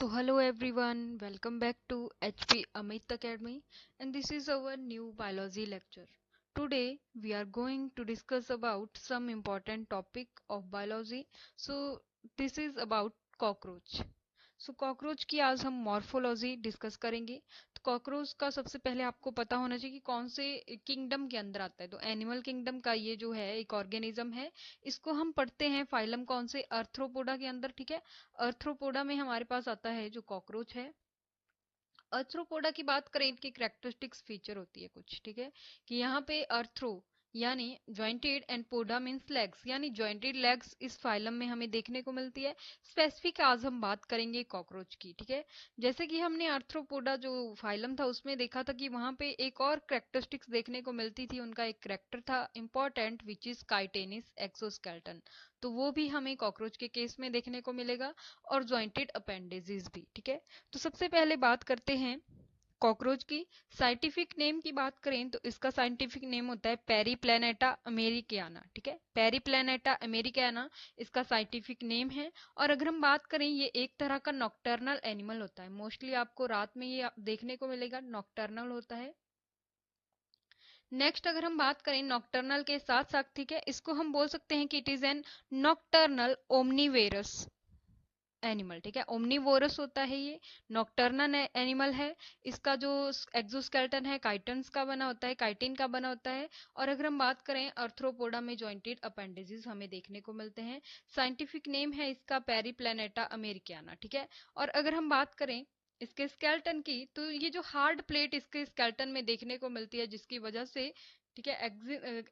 So hello everyone, welcome back to HP Amit Academy, and this is our new biology lecture. Today we are going to discuss about some important topic of biology. So this is about cockroach. So cockroach की आज हम morphology discuss करेंगे। तो cockroach का सबसे पहले आपको पता होना चाहिए कि कौन से किंगडम के अंदर आता है। तो एनिमल किंगडम का ये जो है एक ऑर्गेनिज्म है। इसको हम पढ़ते हैं फाइलम कौन से, अर्थ्रोपोडा के अंदर। ठीक है, अर्थ्रोपोडा में हमारे पास आता है जो कॉकरोच है। अर्थ्रोपोडा की बात करें, इनकी कैरेक्टरिस्टिक्स फीचर होती है कुछ। ठीक है, कि यहाँ पे अर्थ्रो यानी jointed and poda means legs, यानी जॉइंटेड लेग्स इस फाइलम में हमें देखने को मिलती है। स्पेसिफिक आज हम बात करेंगे कॉकरोच की। ठीक है, जैसे कि हमने अर्थ्रोपोडा जो फाइलम था उसमें देखा था कि वहां पे एक और कैरेक्टरिस्टिक्स देखने को मिलती थी। उनका एक कैरेक्टर था इंपॉर्टेंट, विच इज काइटेनिस एक्सोस्केलेटन। तो वो भी हमें कॉकरोच के केस में देखने को मिलेगा, और जॉइंटेड अपेंडेजेस भी। ठीक है, तो सबसे पहले बात करते हैं कॉकरोच की। साइंटिफिक नेम की बात करें तो इसका साइंटिफिक नेम होता है पेरीप्लैनेटा अमेरिकाना। ठीक है, पेरीप्लैनेटा अमेरिकाना इसका साइंटिफिक नेम है। और अगर हम बात करें, ये एक तरह का नॉक्टर्नल एनिमल होता है। मोस्टली आपको रात में ये देखने को मिलेगा, नॉक्टर्नल होता है। नेक्स्ट अगर हम बात करें नॉक्टर्नल के साथ साथ, ठीक है, इसको हम बोल सकते हैं कि it is an nocturnal omnivorous animal. ठीक है, ओमनीवोरस होता है ये, नॉक्टर्नल एनिमल है। इसका जो एक्सोस्केलेटन है काइटन्स का बना होता है, काइटिन का बना होता है। और अगर हम बात करें अर्थ्रोपोडा में जॉइंटेड अपेंडेजेस हमें देखने को मिलते हैं। साइंटिफिक नेम है इसका पेरीप्लैनेटा अमेरिकाना। ठीक है, और अगर हम बात करें इसके स्केलेटन की, तो ये जो हार्ड प्लेट इसके स्केलेटन में देखने को मिलती है जिसकी वजह से, ठीक है,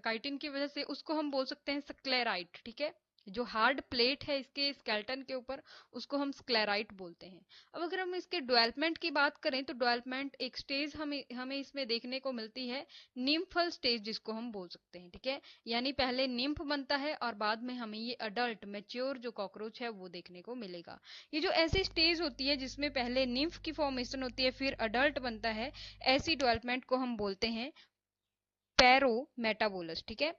काइटिन की वजह से, उसको हम बोल सकते हैं स्क्लेराइट। ठीक है, जो हार्ड प्लेट है इसके स्केलेटन के ऊपर उसको हम स्क्लेराइट बोलते हैं। अब अगर हम इसके डेवलपमेंट की बात करें तो डेवलपमेंट एक स्टेज हमें हमें इसमें देखने को मिलती है, निम्फल स्टेज जिसको हम बोल सकते हैं। ठीक है, यानी पहले निम्फ बनता है और बाद में हमें ये अडल्ट मैच्योर जो कॉकरोच है वो देखने को मिलेगा। ये जो ऐसी स्टेज होती है जिसमें पहले निम्फ की फॉर्मेशन होती है फिर अडल्ट बनता है, ऐसी डेवलपमेंट को हम बोलते हैं पैरो मेटाबोलस। ठीक है,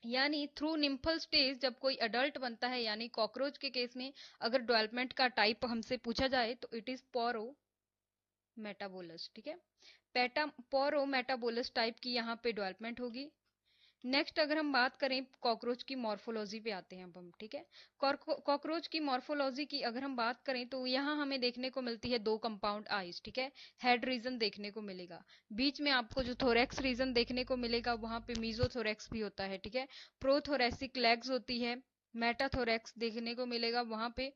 यानी थ्रू निम्फल स्टेज जब कोई अडल्ट बनता है, यानी कॉकरोच के केस में अगर डेवलपमेंट का टाइप हमसे पूछा जाए तो इट इज पोरो मेटाबोलस। ठीक है, पेटा पोरो मेटाबोलस टाइप की यहाँ पे डेवलपमेंट होगी। नेक्स्ट अगर हम बात करें कॉकरोच की मॉर्फोलॉजी पे आते हैं अब हम। ठीक है, कॉकरोच की मॉर्फोलॉजी की अगर हम बात करें तो यहाँ हमें देखने को मिलती है दो कंपाउंड आईज। ठीक है, हेड रीजन देखने को मिलेगा, बीच में आपको जो थोरेक्स रीजन देखने को मिलेगा वहां पे मीजोथोरेक्स भी होता है। ठीक है, प्रोथोरेसिक लेग्स होती है, मेटाथोरेक्स देखने को मिलेगा वहां पे,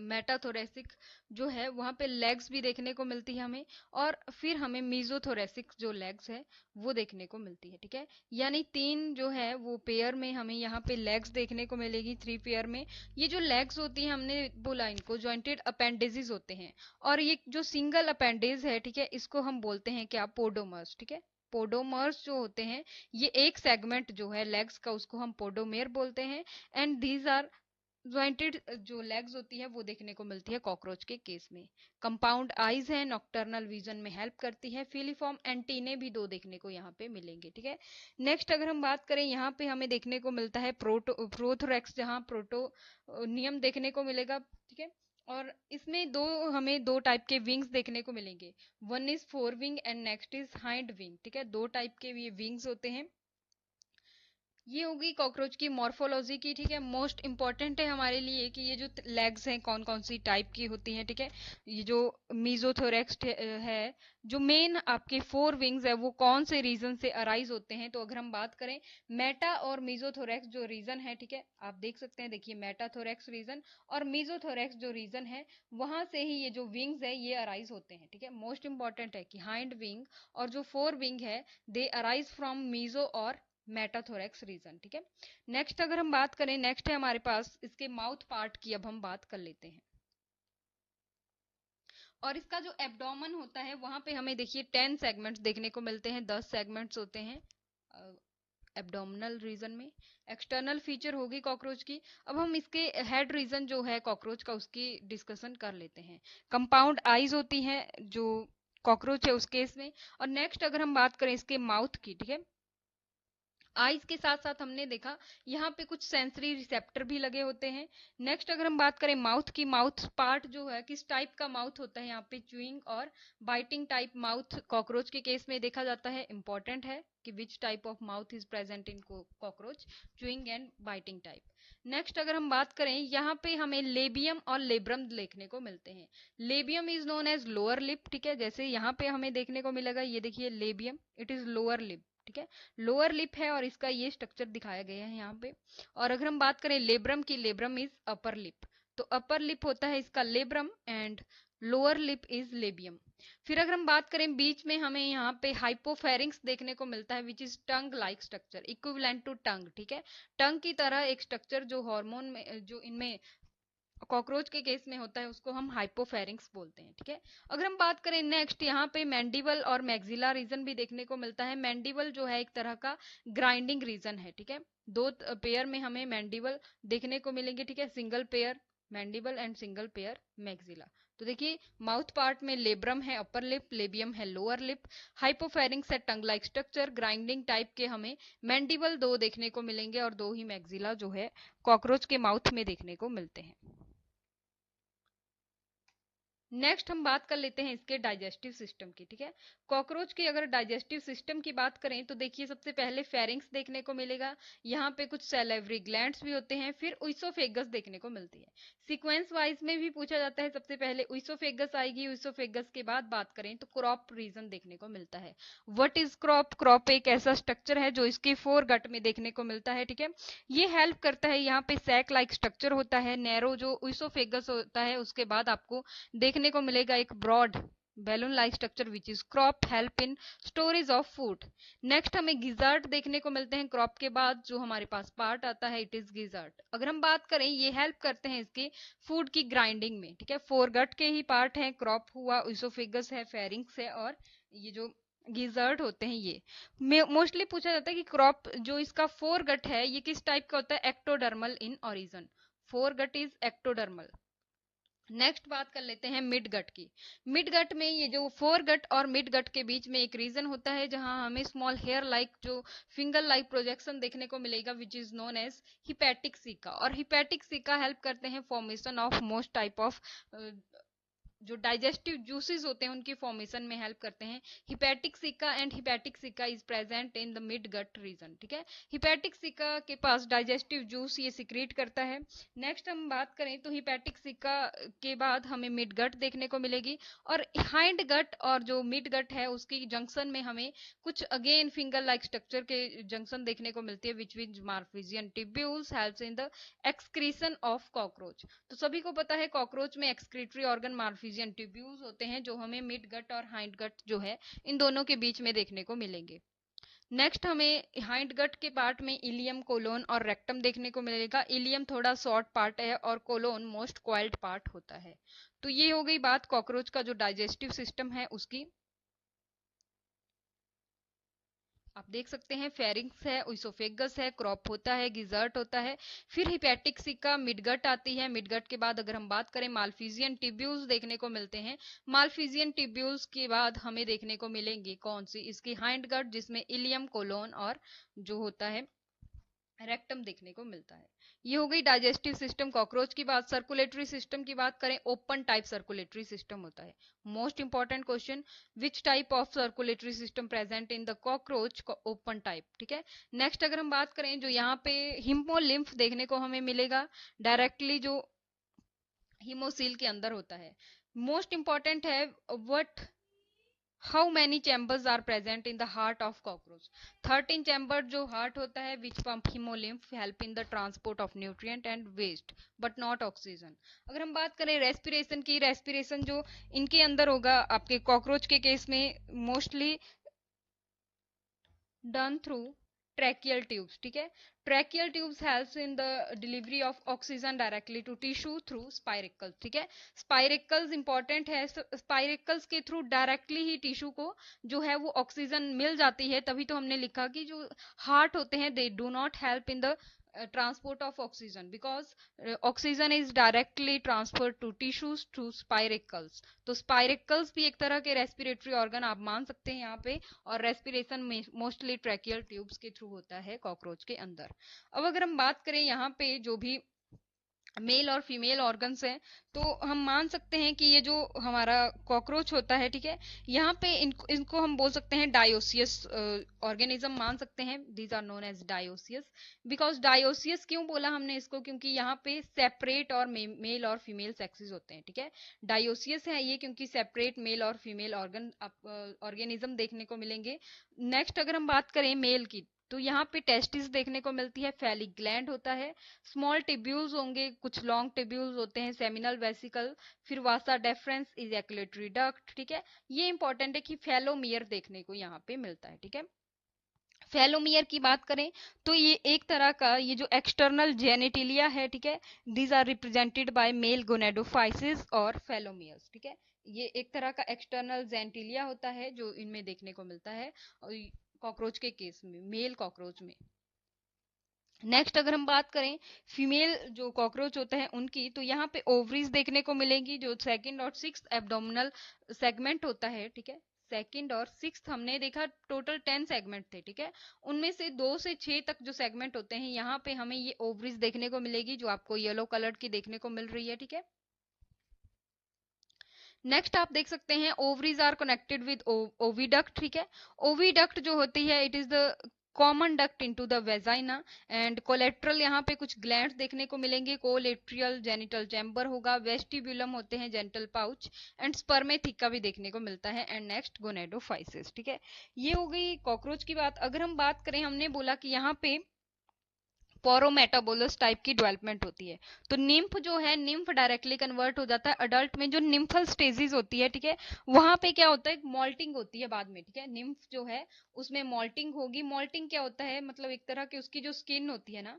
मेटाथोरेसिक जो है वहां पे लेग्स भी देखने को मिलती है हमें, और फिर हमें मीजोथोरेसिक जो लेग्स है वो देखने को मिलती है। ठीक है, यानी तीन जो है वो पेयर में हमें यहाँ पे लेग्स देखने को मिलेगी, थ्री पेयर में। ये जो लेग्स होती है हमने बोला इनको जॉइंटेड अपेंडेजेस होते हैं, और ये जो सिंगल अपेंडेज है, ठीक है, इसको हम बोलते हैं क्या, पोडोमर्स। ठीक है, पोडोमर्स जो होते हैं, ये एक सेगमेंट जो है लेग्स का उसको हम पोडोमेर बोलते हैं। एंड दीज आर ज्वाइंटेड जो लेग्स होती है वो देखने को मिलती है कॉकरोच के केस में। कंपाउंड आईज है, नॉक्टर्नल विजन में हेल्प करती है, फिलीफॉर्म एंटीने भी दो देखने को यहाँ पे मिलेंगे। ठीक है, नेक्स्ट अगर हम बात करें यहाँ पे हमें देखने को मिलता है प्रोथोरेक्स, जहाँ प्रोटोनियम देखने को मिलेगा। ठीक है, और इसमें हमें दो टाइप के विंग्स देखने को मिलेंगे, one is fore wing and next is hind wing. ठीक है, दो टाइप के ये विंग्स होते हैं। ये होगी कॉकरोच की मॉर्फोलॉजी की। ठीक है, मोस्ट इंपॉर्टेंट है हमारे लिए कि ये जो लेग्स हैं कौन कौन सी टाइप की होती हैं। ठीक है, ये जो मीजोथोरेक्स है, जो मेन आपके फोर विंग्स है वो कौन से रीजन से अराइज होते हैं। तो अगर हम बात करें मेटा और मीजोथोरेक्स जो रीजन है, ठीक है, आप देख सकते हैं, देखिए मेटाथोरेक्स रीजन और मीजोथोरेक्स जो रीजन है वहां से ही ये जो विंग्स है ये अराइज होते हैं। ठीक है, मोस्ट इंपॉर्टेंट है कि हाइंड विंग और जो फोर विंग है दे अराइज फ्रॉम मीजो और मेटाथोरेक्स रीजन। ठीक है, नेक्स्ट अगर हम बात करें, नेक्स्ट है हमारे पास इसके माउथ पार्ट की, अब हम बात कर लेते हैं। और इसका जो एब्डोमेन होता है वहां पे हमें देखिए 10 सेगमेंट्स देखने को मिलते हैं, 10 सेगमेंट्स होते हैं एब्डोमिनल रीजन में। एक्सटर्नल फीचर होगी कॉकरोच की। अब हम इसके हेड रीजन जो है कॉकरोच का उसकी डिस्कशन कर लेते हैं। कंपाउंड आईज होती हैं जो कॉकरोच है उस केस में। और नेक्स्ट अगर हम बात करें इसके माउथ की, ठीक है, आईज के साथ साथ हमने देखा यहाँ पे कुछ सेंसरी रिसेप्टर भी लगे होते हैं। नेक्स्ट अगर हम बात करें माउथ की, माउथ पार्ट जो है किस टाइप का माउथ होता है, यहाँ पे च्यूइंग और बाइटिंग टाइप माउथ कॉकरोच के केस में देखा जाता है। इंपॉर्टेंट है कि which type of mouth is present in cockroach, chewing and biting type. Next अगर हम बात करें, यहाँ पे हमें लेबियम और लेब्रम देखने को मिलते हैं। Labium is known as lower lip, ठीक है, जैसे यहाँ पे हमें देखने को मिलेगा, ये देखिए labium, it is lower lip, ठीक है, लोअर लिप है और इसका ये स्ट्रक्चर दिखाया गया है यहाँ पे। और अगर हम बात करें लेब्रम की, लेब्रम इज अपर लिप, तो अपर लिप होता है इसका labrum and lower lip is labium. फिर अगर हम बात करें बीच में, हमें यहाँ पे हाइपोफेरिंक्स देखने को मिलता है which is tongue like structure, equivalent to tongue, ठीक है, टंग की तरह एक स्ट्रक्चर जो हार्मोन में, जो इनमें कॉकरोच के केस में होता है, उसको हम हाइपोफेरिंक्स बोलते हैं, ठीक है। अगर हम बात करें नेक्स्ट, यहाँ पे मैंडिबल और मैक्सिला रीजन भी देखने को मिलता है। मैंडिबल जो है एक तरह का ग्राइंडिंग रीजन है, ठीक है, दो पेयर में हमें मैंडिबल देखने को मिलेंगे, ठीक है, single pair mandible and single pair maxilla. तो देखिए माउथ पार्ट में लेब्रम है अपर लिप, लेबियम है लोअर लिप, हाइपोफेरिंक्स है टंग लाइक स्ट्रक्चर, ग्राइंडिंग टाइप के हमें मैंडिबल दो देखने को मिलेंगे और दो ही मैक्सिला जो है कॉकरोच के माउथ में देखने को मिलते हैं। नेक्स्ट हम बात कर लेते हैं इसके डाइजेस्टिव सिस्टम की, ठीक है। कॉकरोच के अगर डाइजेस्टिव सिस्टम की बात करें तो देखिए सबसे पहले फेरिंक्स देखने को मिलेगा, यहाँ पे कुछ सैलिवरी ग्लैंड्स भी होते हैं, फिर ओइसोफेगस देखने को मिलती है। सीक्वेंस वाइज में भी पूछा जाता है, सबसे पहले ओइसोफेगस आएगी, ओइसोफेगस के बाद बात करें तो क्रॉप रीजन देखने को मिलता है। What is crop? क्रॉप एक ऐसा स्ट्रक्चर है जो इसके फोर गट में देखने को मिलता है, ठीक है। ये हेल्प करता है, यहाँ पे सैक लाइक स्ट्रक्चर होता है, नैरो जो ओइसोफेगस होता है, उसके बाद आपको देखने को मिलेगा एक broad balloon like structure which is crop, help in storage of food. Next हमें गिजर्ट देखने को मिलते हैं, क्रॉप के बाद जो हमारे पास पार्ट आता है इट इज गिजर्ट। अगर हम बात करें, ये हेल्प करते हैं इसके फूड की ग्राइंडिंग में, ठीक है, फोर गट के ही पार्ट है, क्रॉप हुआ, ओइसोफेगस है, फेरिंक्स है और ये जो गिजर्ट होते हैं। ये मोस्टली पूछा जाता है कि क्रॉप जो इसका फोर गट है ये किस टाइप का होता है, ectodermal in origin, foregut is ectodermal. Next बात कर लेते हैं मिड गट की। मिड गट में ये जो फोर गट और मिड गट के बीच में एक रीजन होता है जहां हमें स्मॉल हेयर लाइक जो फिंगर लाइक प्रोजेक्शन देखने को मिलेगा which is known as hepatic caeca, और हिपैटिक सिका हेल्प करते हैं formation of most type of जो डाइजेस्टिव जूसेस होते हैं उनकी फॉर्मेशन में हेल्प करते हैं। Hepatic caeca and hepatic caeca is present in the midgut region, ठीक है। हिपैटिक सिका के पास डाइजेस्टिव जूस ये सिक्रीट करता है। नेक्स्ट हम बात करें तो हिपैटिक सिका के बाद हमें मिड गट देखने को मिलेगी, और हाइंड गट और जो मिड गट है उसकी जंक्शन में हमें कुछ अगेन फिंगर लाइक स्ट्रक्चर के जंक्शन देखने को मिलती है which which malpighian tubules helps in the excretion of cockroach. तो सभी को पता है कॉकरोच में एक्सक्रीटरी ऑर्गन मार्फिजियन ट्यूब्यूल्स होते हैं जो हमें मिड गट और हाइंड गट जो है इन दोनों के बीच में देखने को मिलेंगे। नेक्स्ट हमें हाइंड गट के पार्ट में इलियम, कोलोन और रेक्टम देखने को मिलेगा। इलियम थोड़ा शॉर्ट पार्ट है और कोलोन मोस्ट कॉइल्ड पार्ट होता है। तो ये हो गई बात कॉकरोच का जो डाइजेस्टिव सिस्टम है उसकी। आप देख सकते हैं फेरिंक्स है, ओइसोफेगस है, क्रॉप होता है, गिजर्ट होता है, फिर हिपैटिक सिका, मिडगट आती है। मिडगट के बाद अगर हम बात करें मालफिजियन ट्यूब्यूल्स देखने को मिलते हैं। मालफिजियन ट्यूब्यूल्स के बाद हमें देखने को मिलेंगे कौन सी, इसकी हाइंड गट जिसमें इलियम, कोलोन और जो होता है रेक्टम देखने को मिलता है। ये हो गई डाइजेस्टिव सिस्टम कॉकरोच की बात। सर्कुलेटरी सिस्टम की बात करें, ओपन टाइप सर्कुलेटरी सिस्टम होता है। Most important question, which type of circulatory system present in the cockroach, open type, ठीक है। नेक्स्ट अगर हम बात करें, जो यहाँ पे हिमोलिम्फ देखने को हमें मिलेगा डायरेक्टली जो हिमोसील के अंदर होता है। मोस्ट इंपॉर्टेंट है, what How many chambers are present in the heart of cockroach? 13 chamber जो heart होता है which pump hemolymph help in the transport of nutrient and waste but not oxygen. अगर हम बात करें respiration की, respiration जो इनके अंदर होगा आपके cockroach के केस में mostly done through tracheal tubes, ठीक है। tracheal tubes helps in the delivery of oxygen directly to tissue through spiracles, ठीक है। spiracles important है, spiracles के थ्रू डायरेक्टली ही टिश्यू को जो है वो ऑक्सीजन मिल जाती है, तभी तो हमने लिखा कि जो हार्ट होते हैं they do not help in the transport of oxygen, because oxygen is directly transferred to tissues through spiracles. तो spiracles भी एक तरह के रेस्पिरेटरी ऑर्गन आप मान सकते हैं यहाँ पे, और रेस्पिरेशन मोस्टली ट्रैकियल ट्यूब्स के थ्रू होता है कॉकरोच के अंदर। अब अगर हम बात करें यहाँ पे जो भी मेल और फीमेल ऑर्गन्स हैं, तो हम मान सकते हैं कि ये जो हमारा कॉकरोच होता है, ठीक है, यहाँ पे इनको हम बोल सकते हैं डायोसियस ऑर्गेनिज्म मान सकते हैं। These are known as dioecious. Because dioecious क्यों बोला हमने इसको, क्योंकि यहाँ पे सेपरेट और मेल और फीमेल सेक्सेस होते हैं, ठीक है। डायोसियस है ये क्योंकि सेपरेट मेल और फीमेल ऑर्गेनिज्म देखने को मिलेंगे। नेक्स्ट अगर हम बात करें मेल की, तो यहाँ पे टेस्टिस देखने को मिलती है, फेलिक ग्लैंड होता है, स्मॉल टिब्यूल्स होंगे, कुछ लॉन्ग टिब्यूल्स होते हैं, सेमिनल वेसिकल, फिर वासा डेफरेंस, इजैकुलेटरी डक्ट, ठीक है। ये इंपॉर्टेंट है कि फेलोमियर देखने को यहाँ पे मिलता है, ठीक है। फेलोमियर की बात करें तो ये एक तरह का ये जो एक्सटर्नल जेनेटिलिया है, ठीक है, these are represented by male gonapophyses और फेलोमियर्स, ठीक है। ये एक तरह का एक्सटर्नल जेनेटिलिया होता है जो इनमें देखने को मिलता है कॉकरोच के केस में, मेल कॉकरोच में। नेक्स्ट अगर हम बात करें फीमेल जो कॉकरोच होते हैं उनकी, तो यहाँ पे ओवरीज देखने को मिलेंगी, जो सेकंड और सिक्स्थ एब्डोमिनल सेगमेंट होता है, ठीक है। सेकंड और सिक्स्थ हमने देखा टोटल 10 सेगमेंट थे, ठीक है। उनमें से 2 से 6 तक जो सेगमेंट होते हैं, यहाँ पे हमें ये ओवरीज देखने को मिलेगी, जो आपको येलो कलर की देखने को मिल रही है, ठीक है। नेक्स्ट आप देख सकते हैं ovaries are connected with oviduct, ठीक है। ओविडक्ट जो होती है it is the common duct into the vagina, and collateral यहाँ पे कुछ ग्लैंड्स देखने को मिलेंगे, कोलेट्रियल जेनिटल चैम्बर होगा, वेस्टिब्यूलम होते हैं जेनिटल पाउच, एंड स्पर्मेथिका भी देखने को मिलता है, एंड नेक्स्ट गोनेडोफाइसिस, ठीक है। ये हो गई कॉकरोच की बात। अगर हम बात करें, हमने बोला कि यहाँ पे पोरोमेटाबोलस टाइप की डेवलपमेंट होती है, तो निम्फ जो है, निम्फ डायरेक्टली कन्वर्ट हो जाता है अडल्ट में, जो निम्फल स्टेजेस होती है, ठीक है। वहां पे क्या होता है, मॉल्टिंग होती है बाद में, ठीक है। निम्फ जो है उसमें मॉल्टिंग होगी। मॉल्टिंग क्या होता है, मतलब एक तरह की उसकी जो स्किन होती है ना,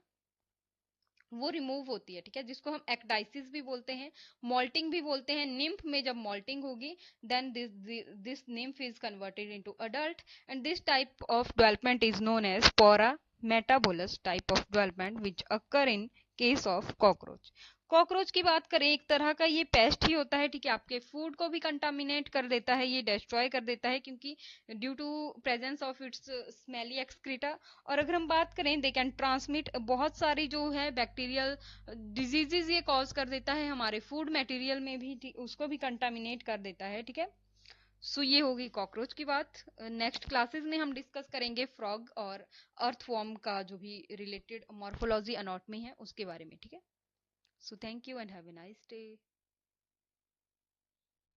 वो रिमूव होती है, ठीक है, जिसको हम एक्डाइसिस भी बोलते हैं, मॉल्टिंग भी बोलते हैं। निम्फ में जब मॉल्टिंग होगी, then this nymph is converted into adult, and this type of development is known as paurometabolous type of development which occur in case of cockroach. Cockroach की बात करें, एक तरह का ये पेस्ट ही होता है, ठीक है। आपके फूड को भी कंटामिनेट कर देता है, ये डिस्ट्रॉय कर देता है, क्योंकि due to presence of its smelly excreta. और अगर हम बात करें, दे कैन ट्रांसमिट बहुत सारी जो है बैक्टीरियल डिजीजेज ये कॉज कर देता है, हमारे फूड मटेरियल में भी उसको भी कंटामिनेट कर देता है, ठीक है। सो ये होगी कॉकरोच की बात। नेक्स्ट क्लासेस में हम डिस्कस करेंगे फ्रॉग और अर्थवॉर्म का जो भी रिलेटेड मॉर्फोलॉजी अनाटॉमी है उसके बारे में, ठीक है। So thank you and have a nice day.